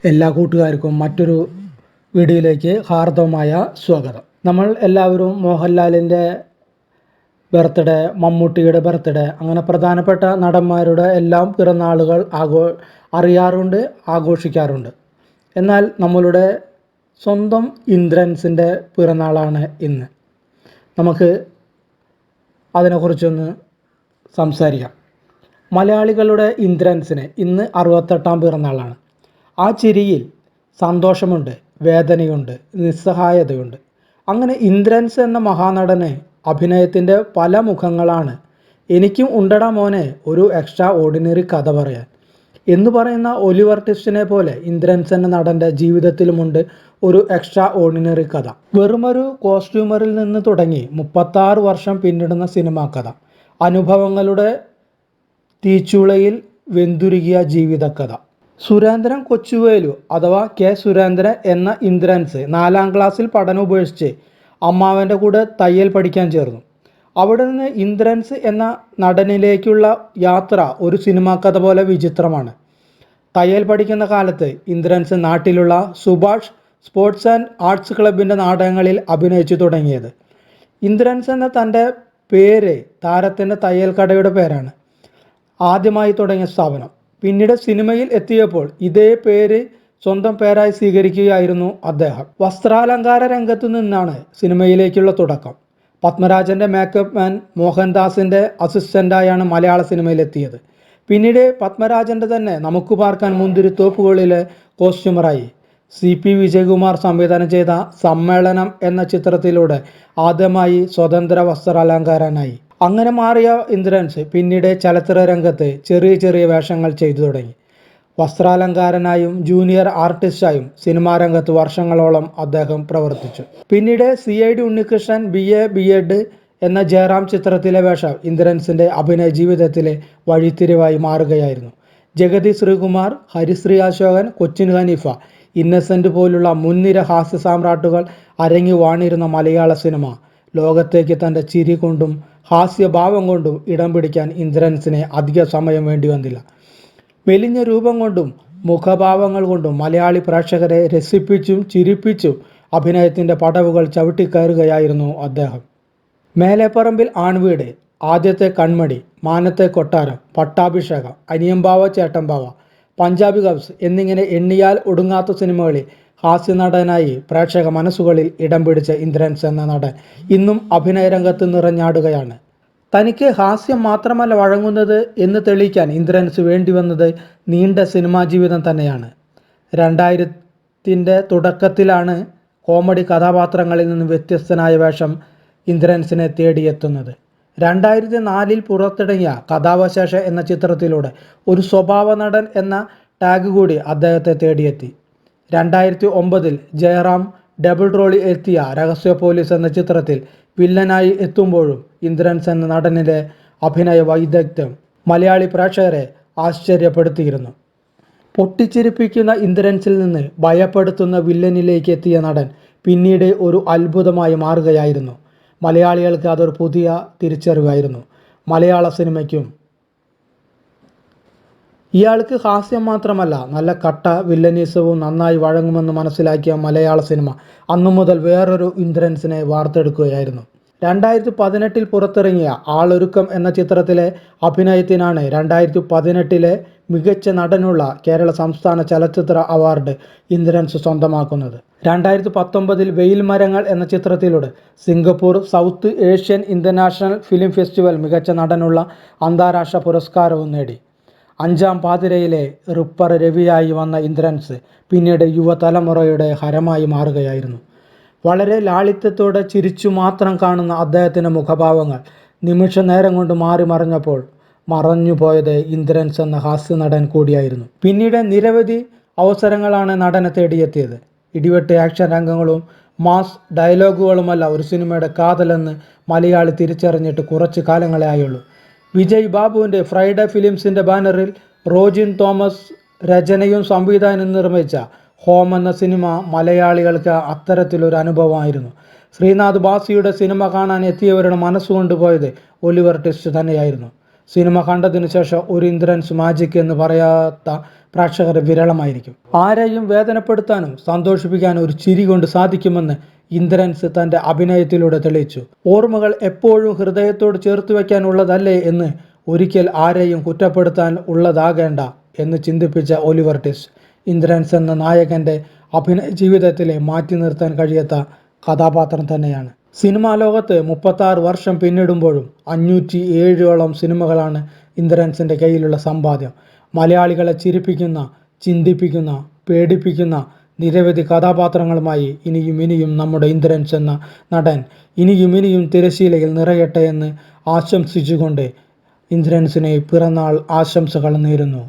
എല്ലാ കൂട്ടുകാർക്കും മറ്റൊരു വീഡിയോയിലേക്ക് ഹാർദവമായ സ്വാഗതം. നമ്മൾ എല്ലാവരും മോഹൻലാലിൻ്റെ ബർത്ത്ഡേ, മമ്മൂട്ടിയുടെ ബർത്ത്ഡേ, അങ്ങനെ പ്രധാനപ്പെട്ട നടന്മാരുടെ എല്ലാം പിറന്നാളുകൾ അറിയാറുണ്ട്, ആഘോഷിക്കാറുണ്ട്. എന്നാൽ നമ്മളുടെ സ്വന്തം ഇന്ദ്രൻസിൻ്റെ പിറന്നാളാണ് ഇന്ന്. നമുക്ക് അതിനെക്കുറിച്ചൊന്ന് സംസാരിക്കാം. മലയാളികളുടെ ഇന്ദ്രൻസിന് ഇന്ന് 68ാം പിറന്നാളാണ്. ആ ചിരിയിൽ സന്തോഷമുണ്ട്, വേദനയുണ്ട്, നിസ്സഹായതയുണ്ട്. അങ്ങനെ ഇന്ദ്രൻസ് എന്ന മഹാനടന് അഭിനയത്തിൻ്റെ പല മുഖങ്ങളാണ്. എനിക്കും ഉണ്ടടാ മോനെ ഒരു എക്സ്ട്രാ ഓർഡിനറി കഥ പറയാൻ എന്ന് പറയുന്ന ഒലിവർ ട്വിസ്റ്റിനെ പോലെ ഇന്ദ്രൻസ് എന്ന നടൻ്റെ ജീവിതത്തിലുമുണ്ട് ഒരു എക്സ്ട്രാ ഓർഡിനറി കഥ. വെറുമൊരു കോസ്റ്റ്യൂമറിൽ നിന്ന് തുടങ്ങി 36 വർഷം പിന്നിടുന്ന സിനിമാ കഥ, അനുഭവങ്ങളുടെ തീച്ചുളയിൽ വെന്തുരുകിയ ജീവിതകഥ. സുരേന്ദ്രൻ കൊച്ചുവേലു അഥവാ കെ സുരേന്ദ്രൻ എന്ന ഇന്ദ്രൻസ് 4ാം ക്ലാസ്സിൽ പഠനം ഉപേക്ഷിച്ച് അമ്മാവൻ്റെ കൂടെ തയ്യൽ പഠിക്കാൻ ചേർന്നു. അവിടെ നിന്ന് ഇന്ദ്രൻസ് എന്ന നടനിലേക്കുള്ള യാത്ര ഒരു സിനിമാ കഥ പോലെ വിചിത്രമാണ്. തയ്യൽ പഠിക്കുന്ന കാലത്ത് ഇന്ദ്രൻസ് നാട്ടിലുള്ള സുഭാഷ് സ്പോർട്സ് ആൻഡ് ആർട്സ് ക്ലബിൻ്റെ നാടകങ്ങളിൽ അഭിനയിച്ചു തുടങ്ങിയത്. ഇന്ദ്രൻസ് എന്ന തൻ്റെ പേര് താരത്തിൻ്റെ തയ്യൽ കടയുടെ പേരാണ്. ആദ്യമായി തുടങ്ങിയ സ്ഥാപനം. പിന്നീട് സിനിമയിൽ എത്തിയപ്പോൾ ഇതേ പേര് സ്വന്തം പേരായി സ്വീകരിക്കുകയായിരുന്നു അദ്ദേഹം. വസ്ത്രാലങ്കാര രംഗത്തു നിന്നാണ് സിനിമയിലേക്കുള്ള തുടക്കം. പത്മരാജൻ്റെ മേക്കപ്പ് മാൻ മോഹൻദാസിൻ്റെ അസിസ്റ്റൻ്റായാണ് മലയാള സിനിമയിലെത്തിയത്. പിന്നീട് പത്മരാജൻ്റെ തന്നെ നമുക്ക് പാർക്കാൻ മുന്തിരിത്തോപ്പുകളിലെ കോസ്റ്റ്യൂമറായി. CP വിജയകുമാർ സംവിധാനം ചെയ്ത സമ്മേളനം എന്ന ചിത്രത്തിലൂടെ ആദ്യമായി സ്വതന്ത്ര വസ്ത്രാലങ്കാരനായി. അങ്ങനെ മാറിയ ഇന്ദ്രൻസ് പിന്നീട് ചലച്ചിത്ര രംഗത്ത് ചെറിയ ചെറിയ വേഷങ്ങൾ ചെയ്തു തുടങ്ങി. വസ്ത്രാലങ്കാരനായും ജൂനിയർ ആർട്ടിസ്റ്റായും സിനിമാ രംഗത്ത് വർഷങ്ങളോളം അദ്ദേഹം പ്രവർത്തിച്ചു. പിന്നീട് CID ഉണ്ണികൃഷ്ണൻ BA B.Ed എന്ന ജയറാം ചിത്രത്തിലെ വേഷം ഇന്ദ്രൻസിൻ്റെ അഭിനയ ജീവിതത്തിലെ വഴിത്തിരിവായി മാറുകയായിരുന്നു. ജഗതി ശ്രീകുമാർ, ഹരിശ്രീ അശോകൻ, കൊച്ചിൻ ഹനീഫ, ഇന്നസെൻ്റ് പോലുള്ള മുൻനിര ഹാസ്യ സാമ്രാട്ടുകൾ അരങ്ങി വാണിരുന്ന മലയാള സിനിമ ലോകത്തേക്ക് തൻ്റെ ചിരി കൊണ്ടും ഹാസ്യഭാവം കൊണ്ടും ഇടം പിടിക്കാൻ ഇന്ദ്രൻസിന് അധിക സമയം വേണ്ടി വന്നില്ല. മെലിഞ്ഞ രൂപം കൊണ്ടും മുഖഭാവങ്ങൾ കൊണ്ടും മലയാളി പ്രേക്ഷകരെ രസിപ്പിച്ചും ചിരിപ്പിച്ചും അഭിനയത്തിൻ്റെ പടവുകൾ ചവിട്ടിക്കയറുകയായിരുന്നു അദ്ദേഹം. മേലെപ്പറമ്പിൽ ആൺവീട്, ആദ്യത്തെ കൺമണി, മാനത്തെ കൊട്ടാരം, പട്ടാഭിഷേകം, അനിയമ്പാവ ചേട്ടമ്പാവ, പഞ്ചാബി ഗബ്സ് എന്നിങ്ങനെ എണ്ണിയാൽ ഒടുങ്ങാത്ത സിനിമകളിൽ ഹാസ്യനടനായി പ്രേക്ഷക മനസ്സുകളിൽ ഇടം പിടിച്ച ഇന്ദ്രൻസ് എന്ന നടൻ ഇന്നും അഭിനയ രംഗത്ത് നിറഞ്ഞാടുകയാണ്. തനിക്ക് ഹാസ്യം മാത്രമല്ല വഴങ്ങുന്നത് എന്ന് തെളിയിക്കാൻ ഇന്ദ്രൻസ് വേണ്ടി വന്നത് നീണ്ട സിനിമാ ജീവിതം തന്നെയാണ്. 2000-ൻ്റെ തുടക്കത്തിലാണ് കോമഡി കഥാപാത്രങ്ങളിൽ നിന്ന് വ്യത്യസ്തനായ വേഷം ഇന്ദ്രൻസിനെ തേടിയെത്തുന്നത്. 2004-ൽ പുറത്തിറങ്ങിയ കഥാവശേഷം എന്ന ചിത്രത്തിലൂടെ ഒരു സ്വഭാവ നടൻ എന്ന ടാഗ് കൂടി അദ്ദേഹത്തെ തേടിയെത്തി. 2009-ൽ ജയറാം ഡബിൾ റോളിൽ എത്തിയ രഹസ്യ പോലീസ് എന്ന ചിത്രത്തിൽ വില്ലനായി എത്തുമ്പോഴും ഇന്ദ്രൻസ് എന്ന നടനിലെ അഭിനയ വൈദഗ്ധ്യം മലയാളി പ്രേക്ഷകരെ ആശ്ചര്യപ്പെടുത്തിയിരുന്നു. പൊട്ടിച്ചിരിപ്പിക്കുന്ന ഇന്ദ്രൻസിൽ നിന്ന് ഭയപ്പെടുത്തുന്ന വില്ലനിലേക്ക് എത്തിയ നടൻ പിന്നീട് ഒരു അത്ഭുതമായി മാറുകയായിരുന്നു. മലയാളികൾക്ക് അതൊരു പുതിയ തിരിച്ചറിവായിരുന്നു. മലയാള സിനിമയ്ക്കും ഇയാൾക്ക് ഹാസ്യം മാത്രമല്ല നല്ല കട്ട വില്ലനീസവും നന്നായി വഴങ്ങുമെന്ന് മനസ്സിലാക്കിയ മലയാള സിനിമ അന്നു മുതൽ വേറൊരു ഇന്ദ്രൻസിനെ വാർത്തെടുക്കുകയായിരുന്നു. 2018-ൽ പുറത്തിറങ്ങിയ ആളൊരുക്കം എന്ന ചിത്രത്തിലെ അഭിനയത്തിനാണ് 2018-ലെ മികച്ച നടനുള്ള കേരള സംസ്ഥാന ചലച്ചിത്ര അവാർഡ് ഇന്ദ്രൻസ് സ്വന്തമാക്കുന്നത്. 2019-ൽ വെയിൽ മരങ്ങൾ എന്ന ചിത്രത്തിലൂടെ Singapore south Asian international film festival മികച്ച നടനുള്ള അന്താരാഷ്ട്ര പുരസ്കാരവും നേടി. 5-ാം പാതിരയിലെ റിപ്പർ രവിയായി വന്ന ഇന്ദ്രൻസ് പിന്നീട് യുവതലമുറയുടെ ഹരമായി മാറുകയായിരുന്നു. വളരെ ലാളിത്യത്തോടെ ചിരിച്ചു മാത്രം കാണുന്ന അദ്ദേഹത്തിൻ്റെ മുഖഭാവങ്ങൾ നിമിഷ നേരം കൊണ്ട് മാറി മറിഞ്ഞപ്പോൾ മറഞ്ഞുപോയത് ഇന്ദ്രൻസ് എന്ന ഹാസ്യ നടൻ കൂടിയായിരുന്നു. പിന്നീട് നിരവധി അവസരങ്ങളാണ് നടനെ തേടിയെത്തിയത്. ഇടിവെട്ട് ആക്ഷൻ രംഗങ്ങളും മാസ് ഡയലോഗുകളുമല്ല ഒരു സിനിമയുടെ കാതലെന്ന് മലയാളി തിരിച്ചറിഞ്ഞിട്ട് കുറച്ച് കാലങ്ങളേ ആയുള്ളൂ. വിജയ് ബാബുവിൻ്റെ ഫ്രൈഡേ ഫിലിംസിൻ്റെ ബാനറിൽ റോജിൻ തോമസ് രചനയും സംവിധാനം നിർമ്മിച്ച ഹോം എന്ന സിനിമ മലയാളികൾക്ക് അത്തരത്തിലൊരു അനുഭവമായിരുന്നു. ശ്രീനാഥ് ബാസിയുടെ സിനിമ കാണാൻ എത്തിയവരുടെ മനസ്സുകൊണ്ടുപോയത് ഒലിവർ ട്വിസ്റ്റ് തന്നെയായിരുന്നു. സിനിമ കണ്ടതിനു ശേഷം ഒരു ഇന്ദ്രൻസ് മാജിക് എന്ന് പറയാത്ത പ്രേക്ഷകർ വിരളമായിരിക്കും. ആരെയും വേദനപ്പെടുത്താനും സന്തോഷിപ്പിക്കാനും ഒരു ചിരി കൊണ്ട് സാധിക്കുമെന്ന് ഇന്ദ്രൻസ് തൻ്റെ അഭിനയത്തിലൂടെ തെളിയിച്ചു. ഓർമ്മകൾ എപ്പോഴും ഹൃദയത്തോട് ചേർത്ത് വയ്ക്കാനുള്ളതല്ലേ എന്ന് ഒരിക്കൽ ആരെയും കുറ്റപ്പെടുത്താൻ ഉള്ളതാകേണ്ട എന്ന് ചിന്തിപ്പിച്ച ഒലിവർ ട്വിസ്റ്റ് ഇന്ദ്രൻസ് എന്ന നായകൻ്റെ അഭിനയ ജീവിതത്തിലെ മാറ്റി നിർത്താൻ കഴിയാത്ത കഥാപാത്രം തന്നെയാണ്. സിനിമാ ലോകത്ത് 36 വർഷം പിന്നിടുമ്പോഴും 507ഓളം സിനിമകളാണ് ഇന്ദ്രൻസിൻ്റെ കയ്യിലുള്ള സമ്പാദ്യം. മലയാളികളെ ചിരിപ്പിക്കുന്ന, ചിന്തിപ്പിക്കുന്ന, പേടിപ്പിക്കുന്ന നിരവധി കഥാപാത്രങ്ങളുമായി ഇനിയും നമ്മുടെ ഇന്ദ്രൻസ് എന്ന നടൻ ഇനിയും തിരശീലയിൽ നിറയട്ടെ എന്ന് ആശംസിച്ചുകൊണ്ട് ഇന്ദ്രൻസിന് പിറന്നാൾ ആശംസകൾ നേരുന്നു.